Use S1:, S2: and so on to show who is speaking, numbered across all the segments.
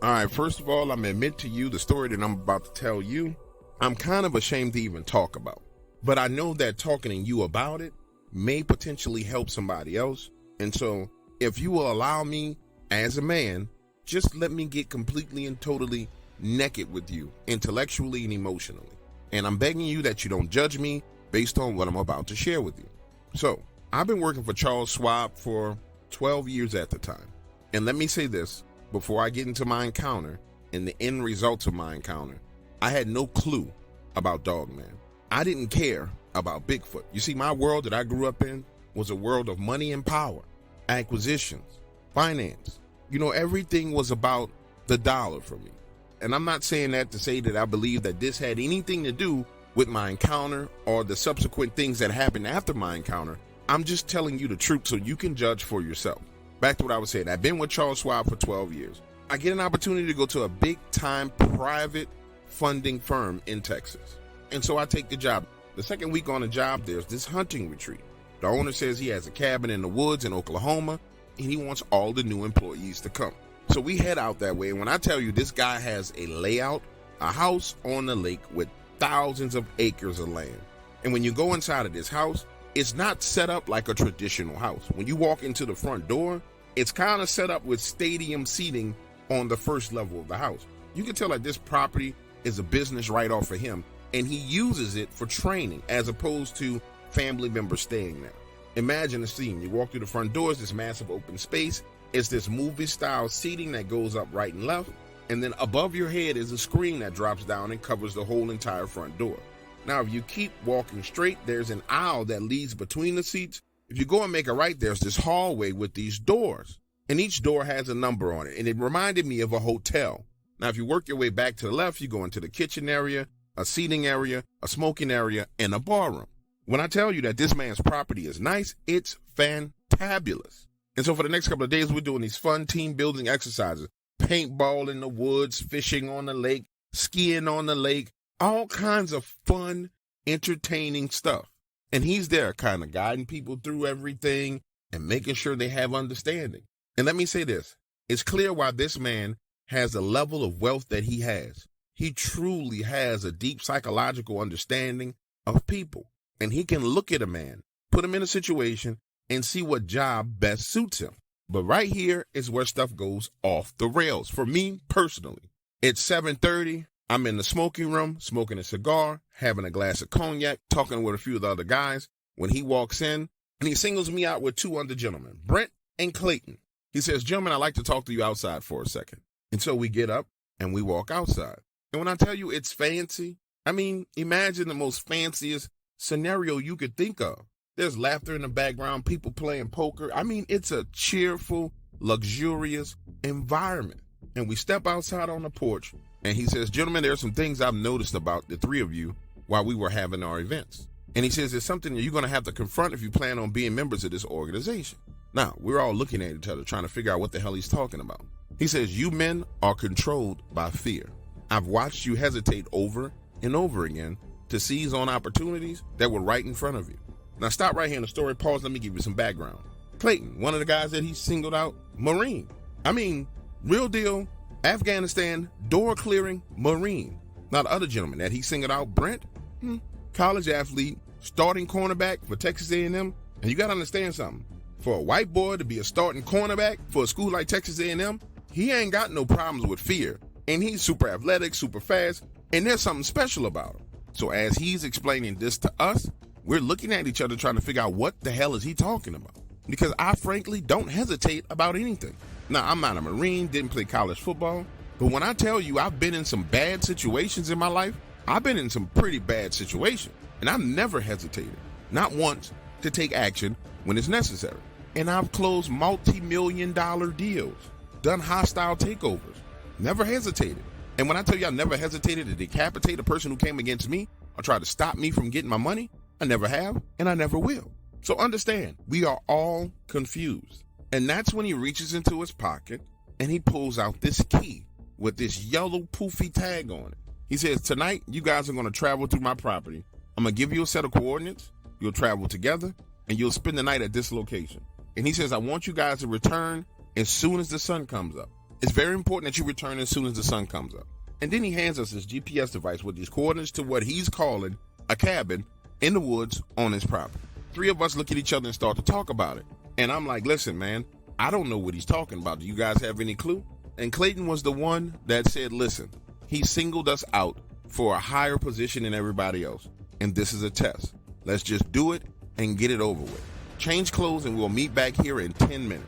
S1: All right, first of all, I'm gonna admit to you the story that I'm about to tell you, I'm kind of ashamed to even talk about. But I know that talking to you about it may potentially help somebody else. And so if you will allow me as a man, just let me get completely and totally naked with you, intellectually and emotionally. And I'm begging you that you don't judge me based on what I'm about to share with you. So I've been working for Charles Schwab for 12 years at the time. And let me say this before I get into my encounter and the end results of my encounter. I had no clue about Dogman. I didn't care about Bigfoot. You see, my world that I grew up in was a world of money and power, acquisitions, finance. You know, everything was about the dollar for me. And I'm not saying that to say that I believe that this had anything to do with my encounter or the subsequent things that happened after my encounter. I'm just telling you the truth so you can judge for yourself. Back to what I was saying. I've been with Charles Schwab for 12 years. I get an opportunity to go to a big-time private funding firm in Texas. And so I take the job. The second week on the job, there's this hunting retreat. The owner says he has a cabin in the woods in Oklahoma, and he wants all the new employees to come. So we head out that way. And when I tell you this guy has a layout, a house on the lake with thousands of acres of land. And when you go inside of this house, it's not set up like a traditional house. When you walk into the front door, it's kind of set up with stadium seating on the first level of the house. You can tell that this property is a business write-off for him, and he uses it for training as opposed to family members staying there. Imagine the scene. You walk through the front doors, this massive open space. It's this movie-style seating that goes up right and left, and then above your head is a screen that drops down and covers the whole entire front door. Now, if you keep walking straight, there's an aisle that leads between the seats. If you go and make a right, there's this hallway with these doors, and each door has a number on it, and it reminded me of a hotel. Now, if you work your way back to the left, you go into the kitchen area, a seating area, a smoking area, and a bar room. When I tell you that this man's property is nice, it's fantabulous. And so for the next couple of days, we're doing these fun team building exercises, paintball in the woods, fishing on the lake, skiing on the lake, all kinds of fun, entertaining stuff. And he's there kind of guiding people through everything and making sure they have understanding. And let me say this, it's clear why this man has the level of wealth that he has. He truly has a deep psychological understanding of people. And he can look at a man, put him in a situation, and see what job best suits him. But right here is where stuff goes off the rails. For me personally, it's 7:30. I'm in the smoking room, smoking a cigar, having a glass of cognac, talking with a few of the other guys. When he walks in, and he singles me out with two other gentlemen, Brent and Clayton. He says, "Gentlemen, I'd like to talk to you outside for a second." And so we get up and we walk outside. And when I tell you it's fancy, I mean, imagine the most fanciest scenario you could think of. There's laughter in the background, people playing poker. I mean, it's a cheerful, luxurious environment. And we step outside on the porch, and he says, "Gentlemen, there are some things I've noticed about the three of you while we were having our events." And he says, "There's something that you're going to have to confront if you plan on being members of this organization." Now, we're all looking at each other, trying to figure out what the hell he's talking about. He says, "You men are controlled by fear. I've watched you hesitate over and over again to seize on opportunities that were right in front of you." Now, stop right here in the story. Pause. Let me give you some background. Clayton, one of the guys that he singled out, Marine. I mean, real deal, Afghanistan, door clearing Marine. Now, the other gentleman that he singled out, Brent, college athlete, starting cornerback for Texas A&M. And you got to understand something. For a white boy to be a starting cornerback for a school like Texas A&M, he ain't got no problems with fear. And he's super athletic, super fast, and there's something special about him. So as he's explaining this to us, we're looking at each other trying to figure out what the hell is he talking about. Because I frankly don't hesitate about anything. Now, I'm not a Marine, didn't play college football, but when I tell you I've been in some bad situations in my life, I've been in some pretty bad situations, and I've never hesitated, not once, to take action when it's necessary. And I've closed multi-million-dollar deals, done hostile takeovers, never hesitated. And when I tell you I never hesitated to decapitate a person who came against me or try to stop me from getting my money, I never have, and I never will. So understand, we are all confused. And that's when he reaches into his pocket and he pulls out this key with this yellow poofy tag on it. He says, "Tonight, you guys are going to travel through my property. I'm going to give you a set of coordinates. You'll travel together and you'll spend the night at this location." And he says, "I want you guys to return as soon as the sun comes up." It's very important that you return as soon as the sun comes up. And then he hands us this GPS device with these coordinates to what he's calling a cabin in the woods on his property. Three of us look at each other and start to talk about it. And I'm like, listen, man, I don't know what he's talking about. Do you guys have any clue? And Clayton was the one that said, listen, he singled us out for a higher position than everybody else. And this is a test. Let's just do it and get it over with. Change clothes and we'll meet back here in 10 minutes.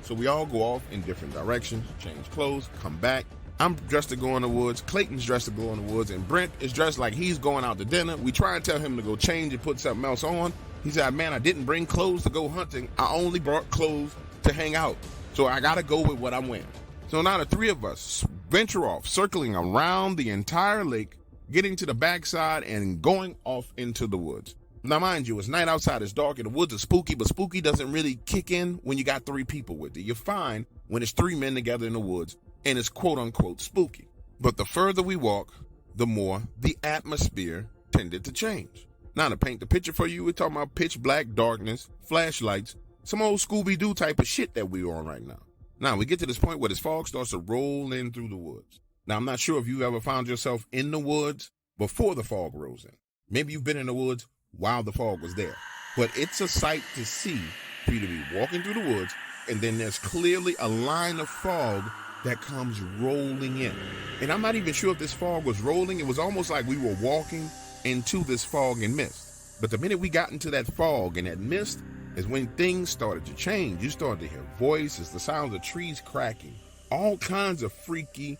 S1: So we all go off in different directions, change clothes, come back. I'm dressed to go in the woods. Clayton's dressed to go in the woods. And Brent is dressed like he's going out to dinner. We try and tell him to go change and put something else on. He said, man, I didn't bring clothes to go hunting. I only brought clothes to hang out. So I got to go with what I'm wearing. So now the three of us venture off, circling around the entire lake, getting to the backside and going off into the woods. Now, mind you, it's night outside, it's dark, and the woods are spooky, but spooky doesn't really kick in when you got three people with you. You're fine when it's three men together in the woods, and it's quote-unquote spooky. But the further we walk, the more the atmosphere tended to change. Now, to paint the picture for you, we're talking about pitch black darkness, flashlights, some old Scooby-Doo type of shit that we're on right now. Now, we get to this point where this fog starts to roll in through the woods. Now, I'm not sure if you've ever found yourself in the woods before the fog rolls in. Maybe you've been in the woods while the fog was there. But it's a sight to see for you to be walking through the woods, and then there's clearly a line of fog that comes rolling in. And I'm not even sure if this fog was rolling. It was almost like we were walking into this fog and mist. But the minute we got into that fog and that mist is when things started to change. You started to hear voices, the sounds of trees cracking, all kinds of freaky,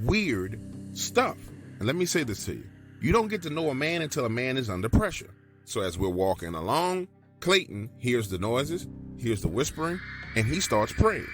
S1: weird stuff. And let me say this to you. You don't get to know a man until a man is under pressure. So as we're walking along, Clayton hears the noises, hears the whispering, and he starts praying.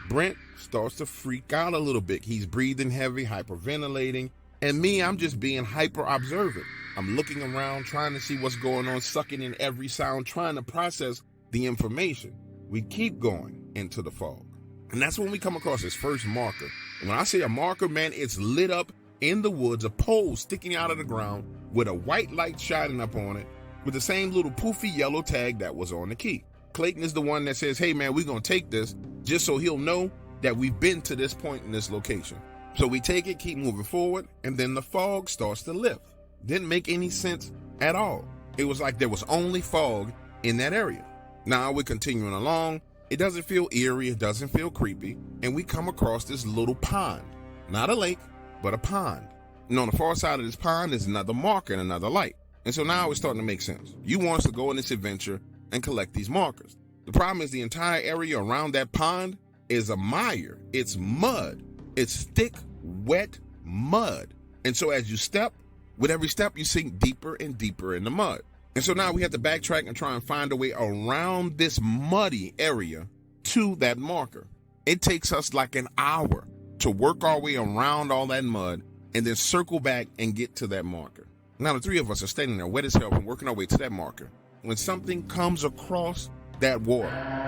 S1: Brent starts to freak out a little bit. He's breathing heavy, hyperventilating. And me, I'm just being hyper observant. I'm looking around, trying to see what's going on, sucking in every sound, trying to process the information. We keep going into the fog. And that's when we come across this first marker. And when I say a marker, man, it's lit up in the woods, a pole sticking out of the ground with a white light shining up on it with the same little poofy yellow tag that was on the key. Clayton is the one that says, hey man, we're going to take this just so he'll know that we've been to this point in this location. So we take it, keep moving forward, and then the fog starts to lift. Didn't make any sense at all. It was like there was only fog in that area. Now we're continuing along. It doesn't feel eerie. It doesn't feel creepy. And we come across this little pond, not a lake, but a pond. And on the far side of this pond is another marker and another light. And so now it's starting to make sense. You want us to go on this adventure and collect these markers. The problem is the entire area around that pond is a mire. It's mud. It's thick, wet mud. And so as you step, with every step, you sink deeper and deeper in the mud. And so now we have to backtrack and try and find a way around this muddy area to that marker. It takes us like an hour to work our way around all that mud and then circle back and get to that marker. Now the three of us are standing there wet as hell and working our way to that marker when something comes across that water.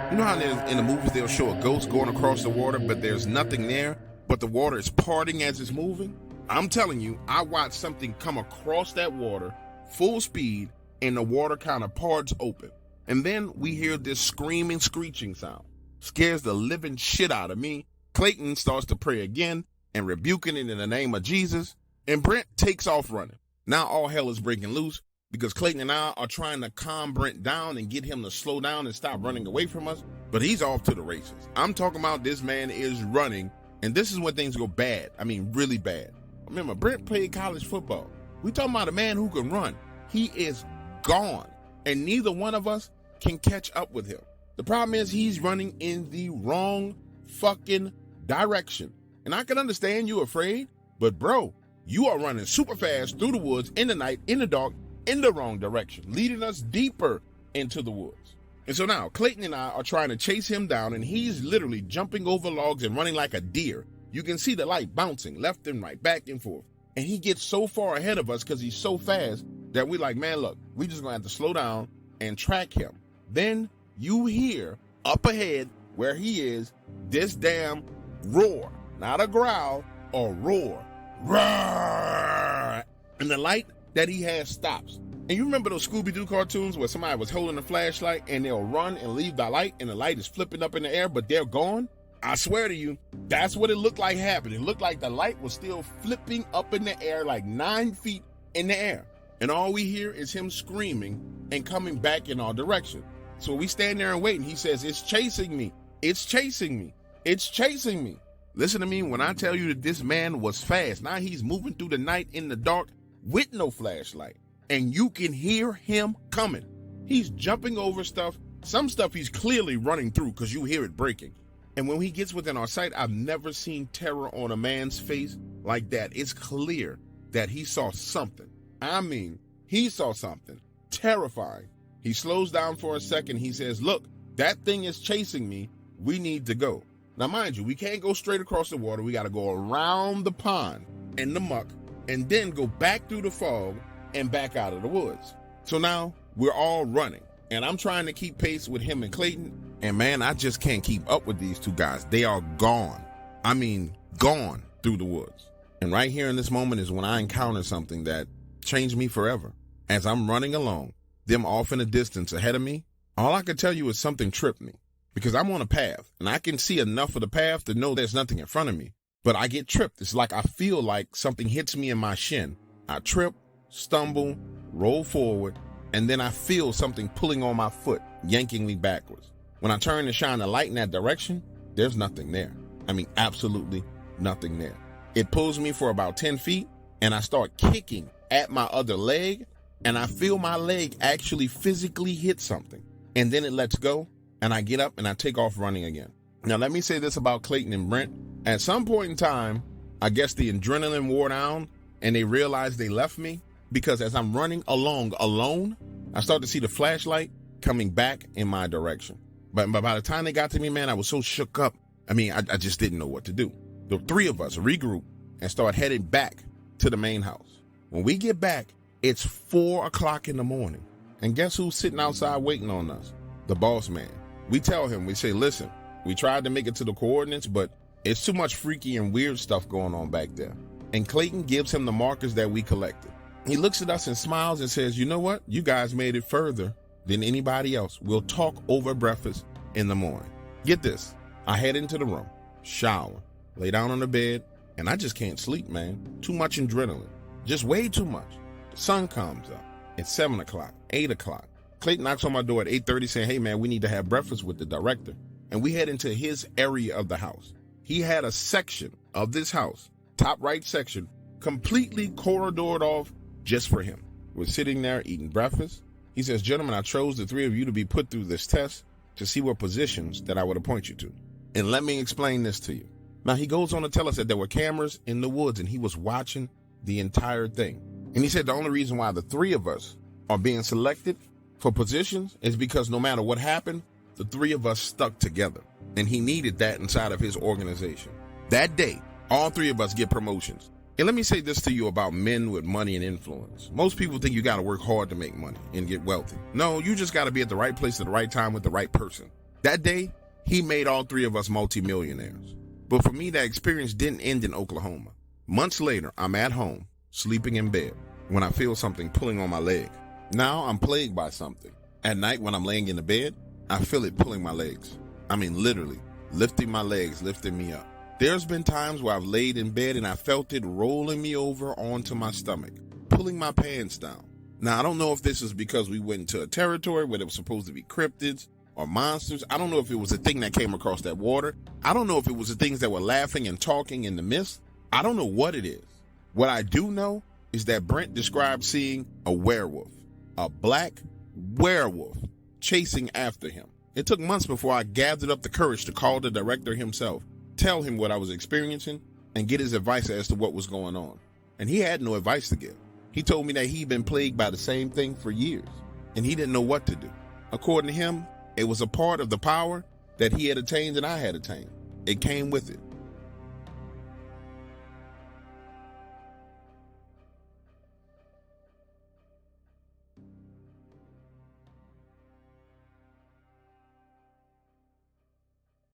S1: You know how in the movies they'll show a ghost going across the water, but there's nothing there, but the water is parting as it's moving? I'm telling you, I watched something come across that water full speed and the water kind of parts open. And then we hear this screaming, screeching sound. Scares the living shit out of me. Clayton starts to pray again and rebuking it in the name of Jesus. And Brent takes off running. Now all hell is breaking loose because Clayton and I are trying to calm Brent down and get him to slow down and stop running away from us. But he's off to the races. I'm talking about this man is running. And this is when things go bad. I mean, really bad. Remember, Brent played college football. We talking about a man who can run. He is gone. And neither one of us can catch up with him. The problem is he's running in the wrong fucking direction. And I can understand you afraid, but bro, you are running super fast through the woods in the night, in the dark, in the wrong direction, leading us deeper into the woods. And so now Clayton and I are trying to chase him down, and he's literally jumping over logs and running like a deer. You can see the light bouncing left and right, back and forth. And he gets so far ahead of us because he's so fast that we're like, man, look, we just gonna have to slow down and track him. Then you hear up ahead where he is, this damn roar, not a growl, a roar. Roar! And the light that he has stops. And you remember those Scooby-Doo cartoons where somebody was holding a flashlight and they'll run and leave the light and the light is flipping up in the air, but they're gone? I swear to you, that's what it looked like happened. It looked like the light was still flipping up in the air, like 9 feet in the air. And all we hear is him screaming and coming back in our direction. So we stand there and wait, and he says, it's chasing me. It's chasing me. It's chasing me. Listen to me when I tell you that this man was fast. Now he's moving through the night in the dark with no flashlight. And you can hear him coming. He's jumping over stuff. Some stuff he's clearly running through because you hear it breaking. And when he gets within our sight, I've never seen terror on a man's face like that. It's clear that he saw something. I mean, he saw something terrifying. He slows down for a second. He says, look, that thing is chasing me. We need to go. Now, mind you, we can't go straight across the water. We got to go around the pond and the muck and then go back through the fog and back out of the woods. So now we're all running, and I'm trying to keep pace with him and Clayton. And man, I just can't keep up with these two guys. They are gone. I mean, gone through the woods. And right here in this moment is when I encounter something that changed me forever. As I'm running along, them off in the distance ahead of me, all I can tell you is something tripped me because I'm on a path and I can see enough of the path to know there's nothing in front of me, but I get tripped. It's like I feel like something hits me in my shin. I trip, stumble, roll forward, and then I feel something pulling on my foot, yanking me backwards. When I turn to shine the light in that direction, there's nothing there. I mean, absolutely nothing there. It pulls me for about 10 feet and I start kicking at my other leg, and I feel my leg actually physically hit something. And then it lets go, and I get up and I take off running again. Now, let me say this about Clayton and Brent. At some point in time, I guess the adrenaline wore down, and they realized they left me, because as I'm running along alone, I start to see the flashlight coming back in my direction. But by the time they got to me, man, I was so shook up. I mean, I just didn't know what to do. The three of us regroup and start heading back to the main house. When we get back, it's 4 o'clock in the morning. And guess who's sitting outside waiting on us? The boss man. We tell him, we say, listen, we tried to make it to the coordinates, but it's too much freaky and weird stuff going on back there. And Clayton gives him the markers that we collected. He looks at us and smiles and says, you know what? You guys made it further than anybody else. We'll talk over breakfast in the morning. Get this. I head into the room, shower, lay down on the bed, and I just can't sleep, man. Too much adrenaline. Just way too much. The sun comes up. It's 7 o'clock, 8 o'clock. Clayton knocks on my door at 8:30 saying, hey, man, we need to have breakfast with the director. And we head into his area of the house. He had a section of this house, top right section, completely corridored off just for him. We're sitting there eating breakfast. He says, gentlemen, I chose the three of you to be put through this test to see what positions that I would appoint you to. And let me explain this to you. Now, he goes on to tell us that there were cameras in the woods and he was watching the entire thing. And he said the only reason why the three of us are being selected for positions is because no matter what happened, the three of us stuck together. And he needed that inside of his organization. That day, all three of us get promotions. And let me say this to you about men with money and influence. Most people think you got to work hard to make money and get wealthy. No, you just got to be at the right place at the right time with the right person. That day, he made all three of us multimillionaires. But for me, that experience didn't end in Oklahoma. Months later, I'm at home, sleeping in bed, when I feel something pulling on my leg. Now I'm plagued by something. At night, when I'm laying in the bed, I feel it pulling my legs. I mean, literally, lifting my legs, lifting me up. There's been times where I've laid in bed and I felt it rolling me over onto my stomach, pulling my pants down. Now, I don't know if this is because we went into a territory where there was supposed to be cryptids or monsters. I don't know if it was a thing that came across that water. I don't know if it was the things that were laughing and talking in the mist. I don't know what it is. What I do know is that Brent described seeing a werewolf, a black werewolf, chasing after him. It took months before I gathered up the courage to call the director himself, tell him what I was experiencing, and get his advice as to what was going on. And he had no advice to give. He told me that he'd been plagued by the same thing for years, and he didn't know what to do. According to him, it was a part of the power that he had attained and I had attained. It came with it.